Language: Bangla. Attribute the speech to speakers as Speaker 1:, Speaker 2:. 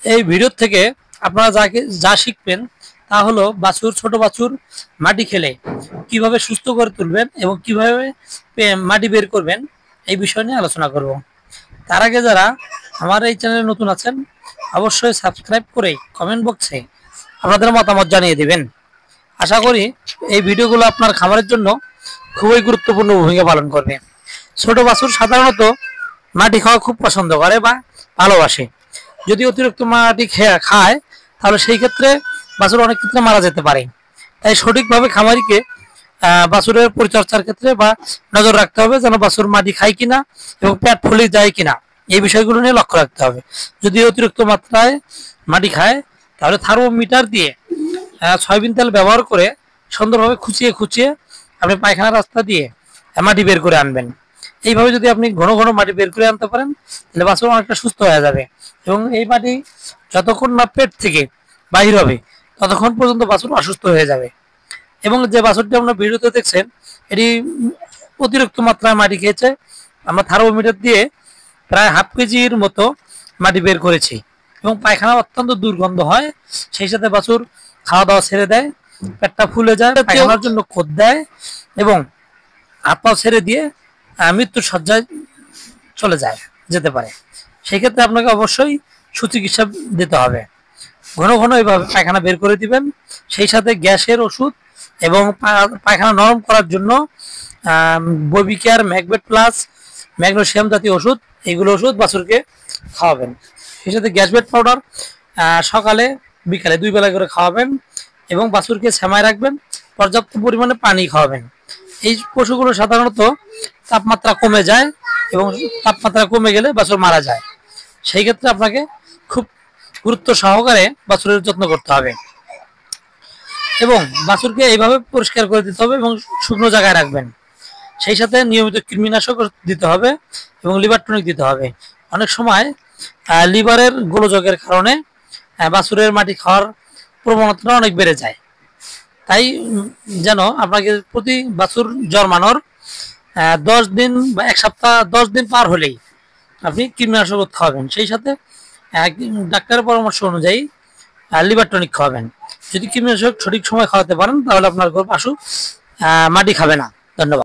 Speaker 1: এই ভিডিও থেকে আপনারা যা শিখবেন তা হলো ছোট বাছুর মাটি খেলে কিভাবে সুস্থ করে তুলবেন এবং কিভাবে মাটি বের করবেন এই বিষয় নিয়ে আলোচনা করব। তার আগে যারা আমার এই চ্যানেলে নতুন আছেন অবশ্যই সাবস্ক্রাইব করে কমেন্ট বক্সে আপনাদের মতামত জানিয়ে দিবেন। আশা করি এই ভিডিওগুলো আপনার খামারের জন্য খুবই গুরুত্বপূর্ণ ভূমিকা পালন করবে। ছোট বাছুর সাধারণত মাটি খাওয়া খুব পছন্দ করে বা ভালোবাসে। যদি অতিরিক্ত মাটি খায় তাহলে সেই ক্ষেত্রে বাছুর অনেক ক্ষেত্রে মারা যেতে পারে। তাই সঠিকভাবে খামারিকে বাছুরের পরিচর্যার ক্ষেত্রে বা নজর রাখতে হবে যেন বাছুর মাটি খায় কিনা এবং পেট ফুলে যায় কিনা এই বিষয়গুলো নিয়ে লক্ষ্য রাখতে হবে। যদি অতিরিক্ত মাত্রায় মাটি খায় তাহলে থার্মোমিটার দিয়ে সয়াবিন তেল ব্যবহার করে সুন্দরভাবে খুঁচিয়ে আপনি পায়খানা রাস্তা দিয়ে মাটি বের করে আনবেন। এইভাবে যদি আপনি ঘন ঘন মাটি বের করে আনতে পারেন তাহলে বাছুর অনেকটা সুস্থ হয়ে যাবে এবং এই মাটি যতক্ষণ না পেট থেকে বাহির হবে ততক্ষণ পর্যন্ত বাছুর অসুস্থ হয়ে যাবে। এবং যে বাছুরটি আমরা ভিডিওতে দেখছেন এটি অতিরিক্ত মাত্রায় মাটি খেয়েছে। আমরা থার্মোমিটার দিয়ে প্রায় হাফ কেজির মতো মাটি বের করেছি এবং পায়খানা অত্যন্ত দুর্গন্ধ হয়। সেই সাথে বাছুর খাওয়া দাওয়া ছেড়ে দেয়, পেটটা ফুলে যায়, পায়খানার জন্য খোদ দেয় এবং হাত পা ছেড়ে দিয়ে মৃত্যুর শয্যায় যেতে পারে। সেক্ষেত্রে আপনাকে অবশ্যই সুচিকিৎসা দিতে হবে। ঘন ঘন এইভাবে পায়খানা বের করে দিবেন। সেই সাথে গ্যাসের ওষুধ এবং পায়খানা নরম করার জন্য ববিকেয়ার, ম্যাকবেট প্লাস, ম্যাগনেসিয়াম জাতীয় ওষুধ, এইগুলো ওষুধ বাছুরকে খাওয়াবেন। সেই সাথে গ্যাসবেট পাউডার সকালে বিকালে 2 বেলা করে খাওয়াবেন এবং বাছুরকে সেমায় রাখবেন। পর্যাপ্ত পরিমাণে পানি খাওয়াবেন। এই পশুগুলো সাধারণত তাপমাত্রা কমে যায় এবং তাপমাত্রা কমে গেলে বাছুর মারা যায়। সেই ক্ষেত্রে আপনাকে খুব গুরুত্ব সহকারে বাছুরের যত্ন করতে হবে এবং বাছুরকে এইভাবে পরিষ্কার করে দিতে হবে এবং শুকনো জায়গায় রাখবেন। সেই সাথে নিয়মিত কৃমিনাশক দিতে হবে এবং লিভার টনিক দিতে হবে। অনেক সময় লিভারের গোলযোগের কারণে বাছুরের মাটি খাওয়ার প্রবণতাটা অনেক বেড়ে যায়। তাই যেন আপনাকে প্রতি বাছুর জন্মানোর 10 দিন বা 1 সপ্তাহ 10 দিন পার হলেই আপনি কৃমিনাশক খাওয়াবেন। সেই সাথে ডাক্তারের পরামর্শ অনুযায়ী লিভার টনিক খাওয়াবেন। যদি কৃমিনাশক সঠিক সময় খাওয়াতে পারেন তাহলে আপনার পশু মাটি খাবে না। ধন্যবাদ।